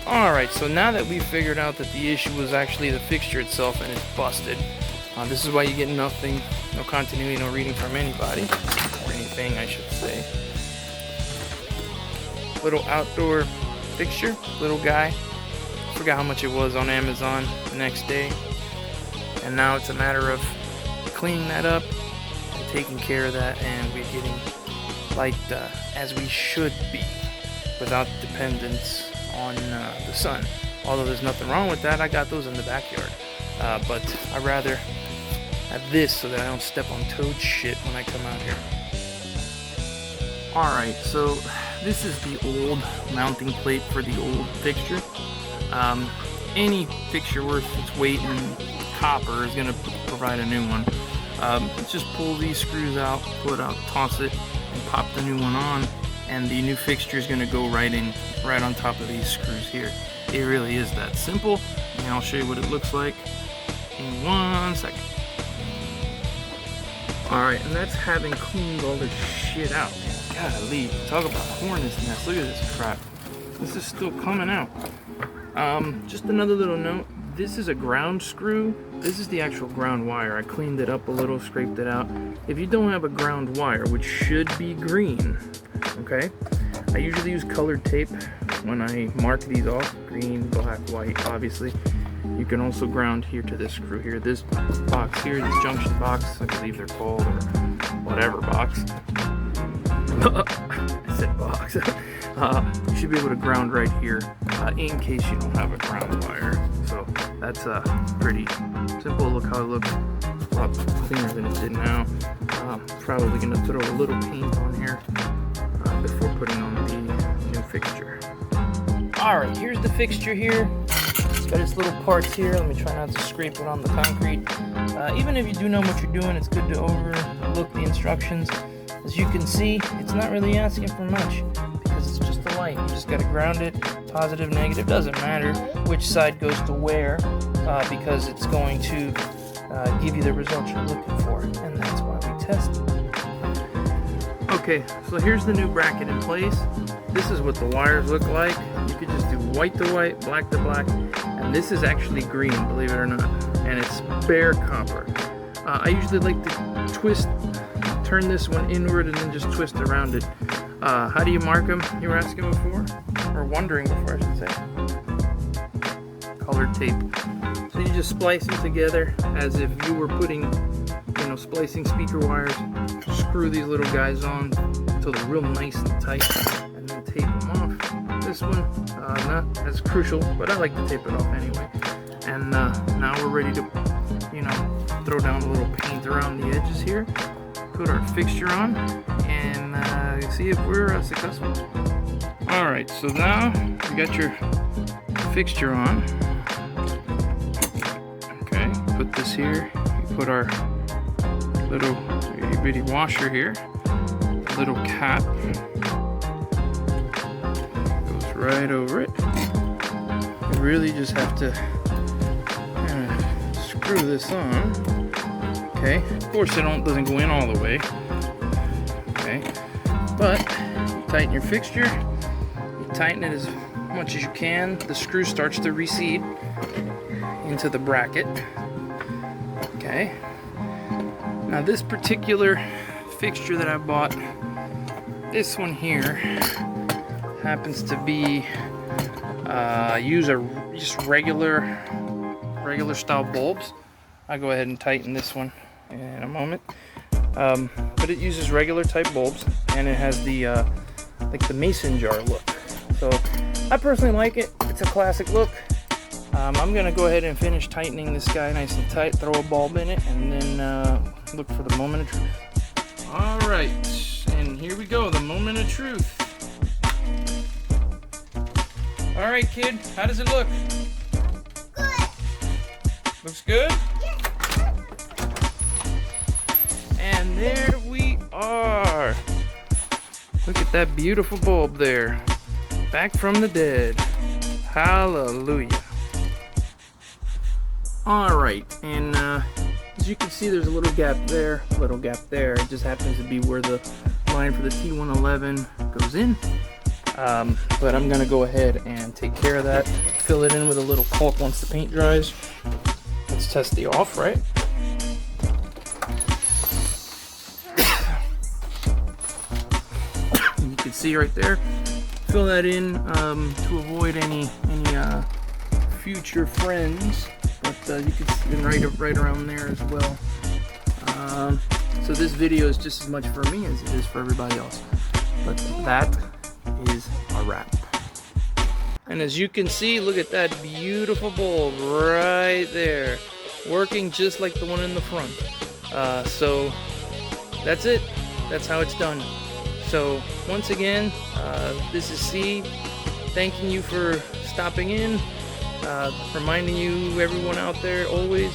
Alright, so now that we've figured out that the issue was actually the fixture itself and it's busted, this is why you get nothing, no continuity, no reading from anybody, or anything I should say. Little outdoor fixture, little guy, forgot how much it was on Amazon the next day, and now it's a matter of cleaning that up and taking care of that, and we're getting light as we should be, without dependence on the sun. Although there's nothing wrong with that, I got those in the backyard, but I'd rather have this so that I don't step on toad shit when I come out here. Alright, so this is the old mounting plate for the old fixture. Any fixture worth its weight in copper is going to provide a new one. Let's just pull these screws out, pull it out, toss it, and pop the new one on, and the new fixture is going to go right on top of these screws here. It really is that simple, and I'll show you what it looks like in 1 second. Alright, and that's having cleaned all this shit out. Golly, talk about hornet's nest. Look at this crap. This is still coming out. Just another little note. This is a ground screw. This is the actual ground wire. I cleaned it up a little, scraped it out. If you don't have a ground wire, which should be green, okay? I usually use colored tape when I mark these off. Green, black, white, obviously. You can also ground here to this screw here. This box here, this junction box, I believe they're called, or whatever box. I said box. You should be able to ground right here in case you don't have a ground wire. So that's pretty simple. Look how it looks. A lot cleaner than it did now. Probably going to throw a little paint on here before putting on the new fixture. Alright, here's the fixture here. It's got its little parts here. Let me try not to scrape it on the concrete. Even if you do know what you're doing, it's good to overlook the instructions. As you can see, it's not really asking for much because it's just a light. You just got to ground it, positive, negative, doesn't matter which side goes to where, because it's going to give you the results you're looking for, and that's why we test it. Okay, so here's the new bracket in place. This is what the wires look like. You could just do white to white, black to black, and this is actually green, believe it or not, and it's bare copper. I usually like to turn this one inward and then just twist around it. How do you mark them? You were asking before, or wondering before, I should say. Colored tape. So you just splice them together as if you were putting, splicing speaker wires. Screw these little guys on until they're real nice and tight, and then tape them off. This one, not as crucial, but I like to tape it off anyway. And now we're ready to, throw down a little paint around the edges here. Put our fixture on and see if we're successful. Alright, so now you got your fixture on. Okay, put this here. You put our little itty bitty washer here. Little cap goes right over it. You really just have to kind of screw this on. Okay, of course it doesn't go in all the way, okay, but you tighten your fixture, you tighten it as much as you can, the screw starts to recede into the bracket, okay. Now this particular fixture that I bought, this one here, happens to be, just regular style bulbs. I'll go ahead and tighten this one in a moment, but it uses regular type bulbs, and it has the like the mason jar look. So I personally like it. It's a classic look. I'm gonna go ahead and finish tightening this guy nice and tight, throw a bulb in it, and then look for the moment of truth. All right, and here we go, the moment of truth. All right, kid, how does it look? Good. Looks good? Yeah. And there we are. Look at that beautiful bulb there. Back from the dead. Hallelujah. Alright, and as you can see, there's a little gap there, It just happens to be where the line for the T111 goes in. But I'm gonna go ahead and take care of that. Fill it in with a little caulk once the paint dries. Let's test the off, right? You can see right there. Fill that in to avoid any future friends. But you can see them right around there as well. So this video is just as much for me as it is for everybody else. But that is a wrap. And as you can see, look at that beautiful bulb right there, working just like the one in the front. So that's it. That's how it's done. So once again, this is C, thanking you for stopping in, reminding you, everyone out there, always,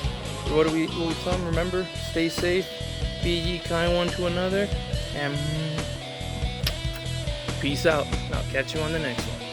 what do we tell them? Remember, stay safe, be ye kind one to another, and peace out. I'll catch you on the next one.